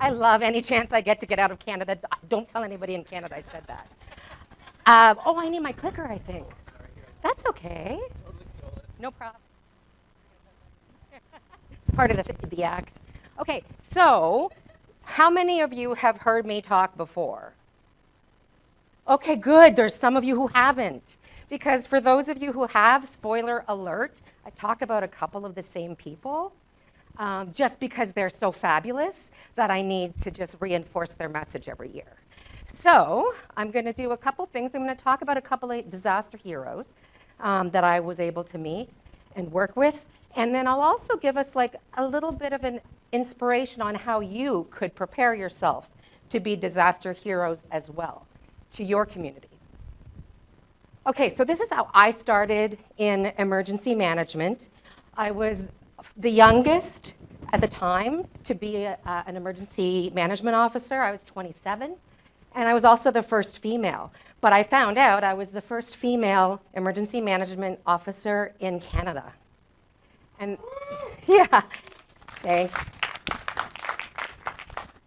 I love any chance I get to get out of Canada. Don't tell anybody in Canada I said that. Oh, I need my clicker, I think. That's okay. No problem. Part of the act. Okay, so how many of you have heard me talk before? Okay, good. There's some of you who haven't. Because for those of you who have, spoiler alert, I talk about a couple of the same people just because they're so fabulous that I need to just reinforce their message every year. So I'm going to do a couple things. I'm going to talk about a couple of disaster heroes that I was able to meet and work with. And then I'll also give us like a little bit of an inspiration on how you could prepare yourself to be disaster heroes as well to your community. Okay, so this is how I started in emergency management. I was the youngest at the time to be an emergency management officer. I was 27, and I was also the first female. But I found out I was the first female emergency management officer in Canada. And yeah, thanks.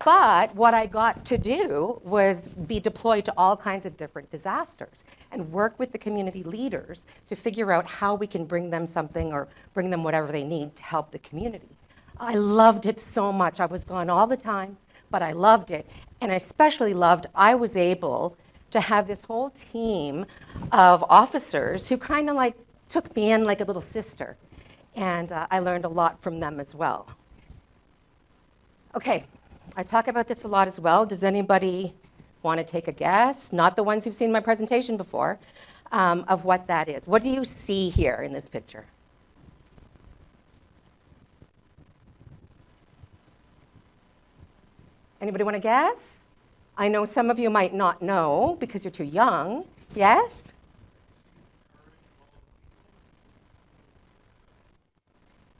But what I got to do was be deployed to all kinds of different disasters and work with the community leaders to figure out how we can bring them something or bring them whatever they need to help the community. I loved it so much. I was gone all the time, but I loved it. And I especially loved I was able to have this whole team of officers who kind of like took me in like a little sister. And I learned a lot from them as well. Okay. I talk about this a lot as well. Does anybody want to take a guess? Not the ones who've seen my presentation before, of what that is. What do you see here in this picture? Anybody want to guess? I know some of you might not know because you're too young. Yes?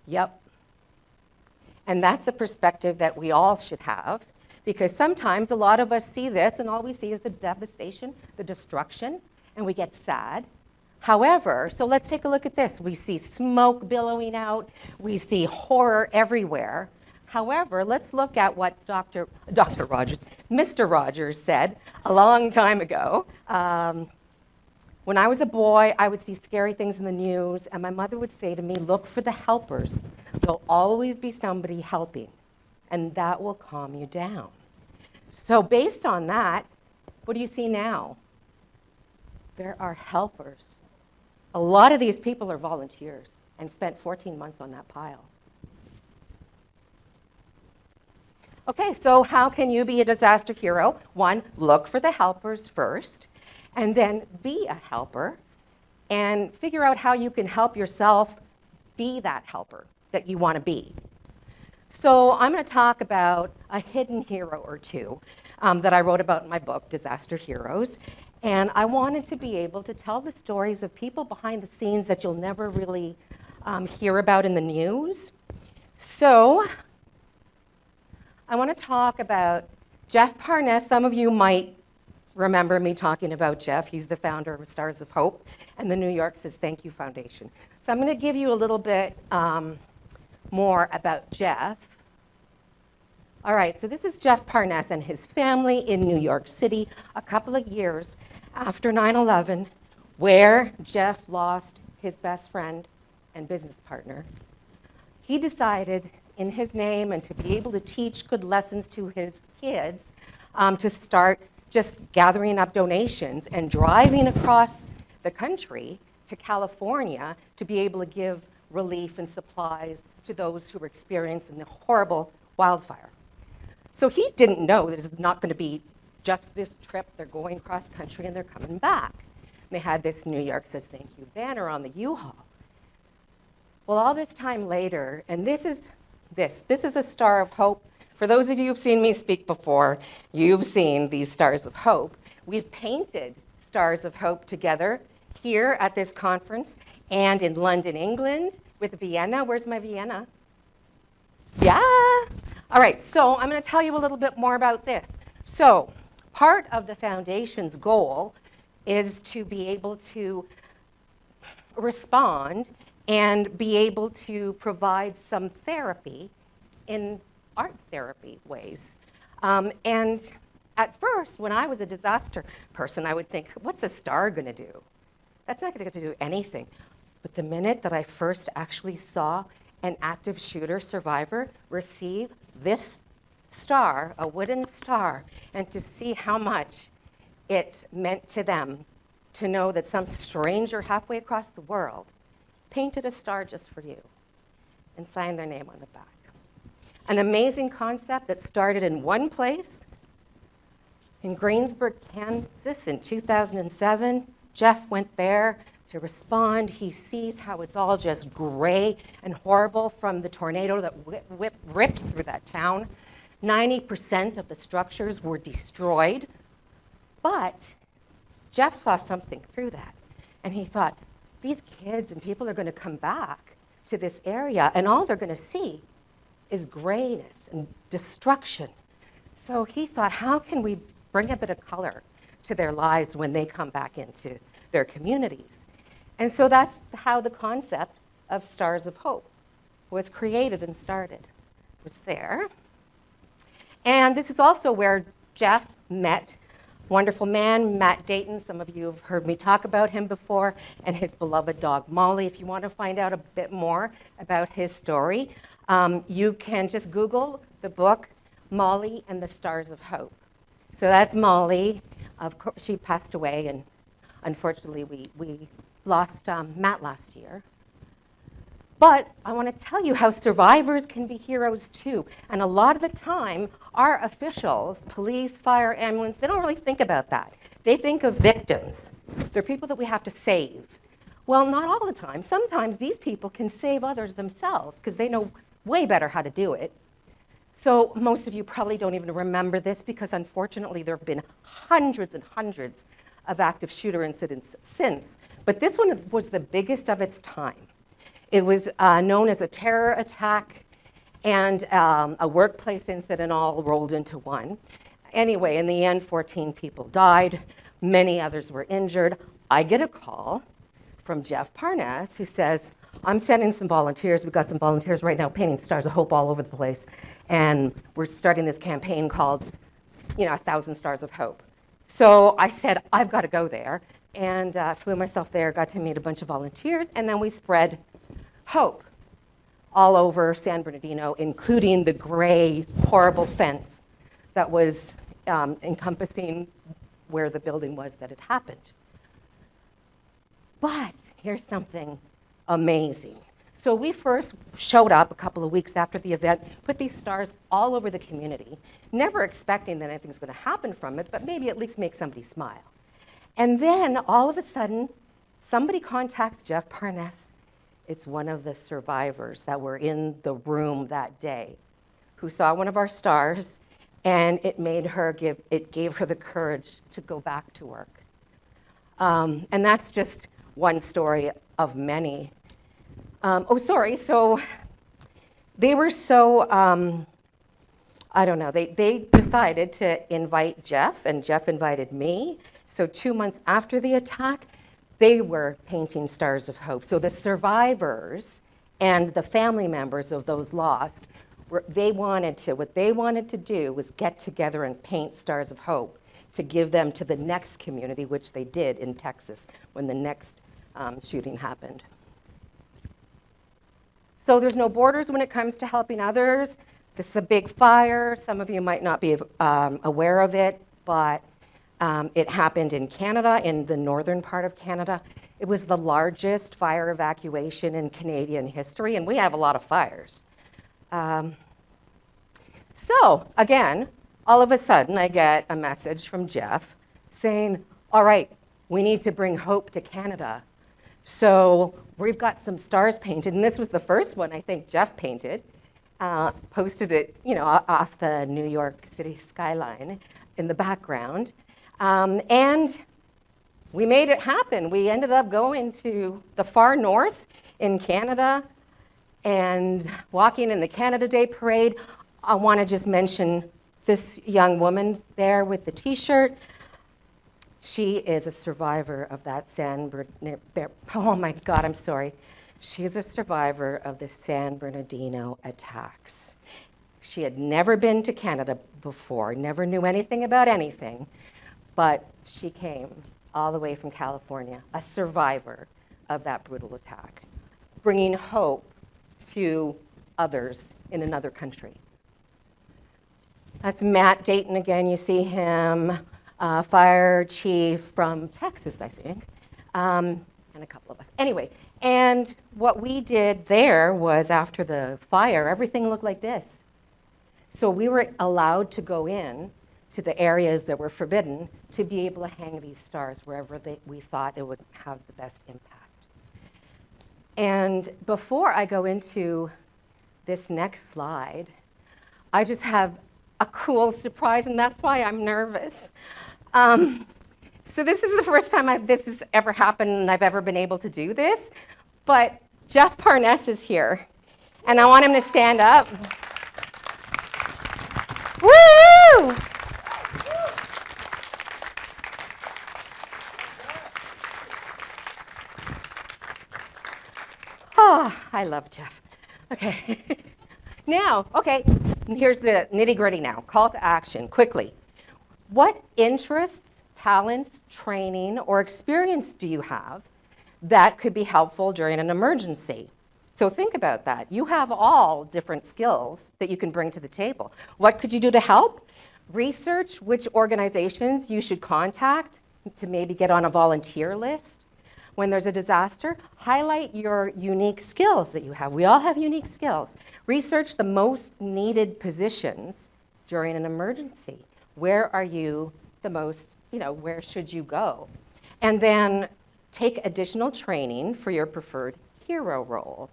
Yep. And that's a perspective that we all should have, because sometimes a lot of us see this and all we see is the devastation, the destruction, and we get sad. However, so let's take a look at this. We see smoke billowing out. We see horror everywhere. However, let's look at what Mr. Rogers said a long time ago. When I was a boy, I would see scary things in the news, and my mother would say to me, look for the helpers. There'll always be somebody helping, and that will calm you down. So based on that, what do you see now? There are helpers. A lot of these people are volunteers and spent 14 months on that pile. Okay, so how can you be a disaster hero? One, look for the helpers first, and then be a helper and figure out how you can help yourself be that helper that you want to be. So I'm going to talk about a hidden hero or two that I wrote about in my book, Disaster Heroes. And I wanted to be able to tell the stories of people behind the scenes that you'll never really hear about in the news. So I want to talk about Jeff Parnes. Some of you might remember me talking about Jeff. He's the founder of Stars of Hope and the New York Says Thank You Foundation. So I'm going to give you a little bit more about Jeff. All right, so this is Jeff Parnes and his family in New York City a couple of years after 9/11, where Jeff lost his best friend and business partner. He decided in his name and to be able to teach good lessons to his kids to start just gathering up donations and driving across the country to California to be able to give relief and supplies to those who were experiencing the horrible wildfire. So he didn't know that it's not going to be just this trip. They're going cross country and they're coming back. And they had this New York Says Thank You banner on the U-Haul. Well, all this time later, and this is a Star of Hope. For those of you who've seen me speak before, you've seen these Stars of Hope. We've painted Stars of Hope together here at this conference and in London, England, with Vienna. Where's my Vienna? Yeah. All right, so I'm going to tell you a little bit more about this. So part of the foundation's goal is to be able to respond and be able to provide some therapy in art therapy ways And at first, when I was a disaster person, I would think, what's a star going to do? That's not going to do anything. But the minute that I first actually saw an active shooter survivor receive this star, a wooden star, and to see how much it meant to them to know that some stranger halfway across the world painted a star just for you and signed their name on the back. An amazing concept that started in one place, in Greensburg, Kansas in 2007. Jeff went there to respond. He sees how it's all just gray and horrible from the tornado that ripped through that town. 90% of the structures were destroyed, but Jeff saw something through that. And he thought, these kids and people are going to come back to this area, and all they're going to see is grayness and destruction. So he thought, how can we bring a bit of color to their lives when they come back into their communities? And so that's how the concept of Stars of Hope was created and started. It was there. And this is also where Jeff met wonderful man, Matt Dayton. Some of you have heard me talk about him before, and his beloved dog, Molly. If you want to find out a bit more about his story, you can just Google the book, Molly and the Stars of Hope. So that's Molly. Of course, she passed away, and unfortunately, we lost Matt last year. But I want to tell you how survivors can be heroes too. And a lot of the time, our officials, police, fire, ambulance, they don't really think about that. They think of victims. They're people that we have to save. Well, not all the time. Sometimes these people can save others themselves because they know way better how to do it. So most of you probably don't even remember this because unfortunately there have been hundreds and hundreds of active shooter incidents since. But this one was the biggest of its time. It was known as a terror attack and a workplace incident all rolled into one. Anyway, in the end, 14 people died. Many others were injured. I get a call from Jeff Parnes who says, I'm sending some volunteers. We've got some volunteers right now painting Stars of Hope all over the place. And we're starting this campaign called, 1,000 Stars of Hope. So I said, I've got to go there. And flew myself there, got to meet a bunch of volunteers, and then we spread hope all over San Bernardino, including the gray, horrible fence that was encompassing where the building was that had happened. But here's something amazing. So we first showed up a couple of weeks after the event, put these stars all over the community, never expecting that anything's going to happen from it, but maybe at least make somebody smile. And then all of a sudden, somebody contacts Jeff Parnes. It's one of the survivors that were in the room that day who saw one of our stars, and it gave her the courage to go back to work. And that's just one story of many. So they were so, I don't know, they decided to invite Jeff, and Jeff invited me. So 2 months after the attack, they were painting Stars of Hope. So the survivors and the family members of those lost, what they wanted to do was get together and paint Stars of Hope to give them to the next community, which they did in Texas when the next shooting happened. So there's no borders when it comes to helping others. This is a big fire. Some of you might not be aware of it, but it happened in Canada, in the northern part of Canada. It was the largest fire evacuation in Canadian history, and we have a lot of fires. So again, all of a sudden I get a message from Jeff saying, all right, we need to bring hope to Canada. So we've got some stars painted, and this was the first one I think Jeff painted, posted it, off the New York City skyline in the background. And we made it happen. We ended up going to the far north in Canada and walking in the Canada Day Parade. I want to just mention this young woman there with the T-shirt. She is a survivor of that oh my God, I'm sorry. She's a survivor of the San Bernardino attacks. She had never been to Canada before, never knew anything about anything, but she came all the way from California, a survivor of that brutal attack, bringing hope to others in another country. That's Matt Dayton again. You see him, fire chief from Texas, I think, and a couple of us. Anyway, and what we did there was after the fire, everything looked like this. So we were allowed to go in to the areas that were forbidden to be able to hang these stars wherever we thought it would have the best impact. And before I go into this next slide, I just have a cool surprise, and that's why I'm nervous. So this is the first time this has ever happened and I've ever been able to do this, but Jeff Parnes is here, and I want him to stand up. Woo! Oh, I love Jeff. Okay. Now, okay, here's the nitty-gritty now. Call to action, quickly. What interests, talents, training, or experience do you have that could be helpful during an emergency? So think about that. You have all different skills that you can bring to the table. What could you do to help? Research which organizations you should contact to maybe get on a volunteer list. When there's a disaster, highlight your unique skills that you have. We all have unique skills. Research the most needed positions during an emergency. Where are you the most, where should you go? And then take additional training for your preferred hero role.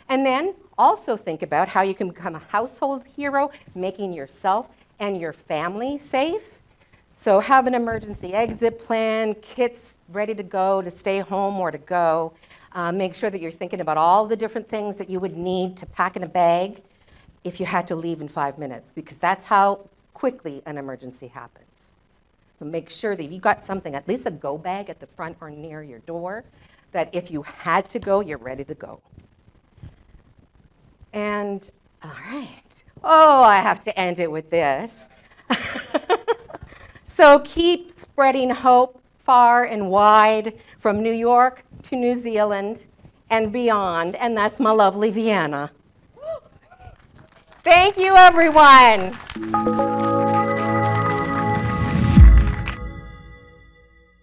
And then also think about how you can become a household hero, making yourself and your family safe. So have an emergency exit plan, kits ready to go, to stay home or to go. Make sure that you're thinking about all the different things that you would need to pack in a bag if you had to leave in 5 minutes, because that's how quickly an emergency happens. So make sure that you've got something, at least a go bag at the front or near your door, that if you had to go, you're ready to go. And, all right. Oh, I have to end it with this. So keep spreading hope far and wide from New York to New Zealand and beyond. And that's my lovely Vienna. Thank you, everyone.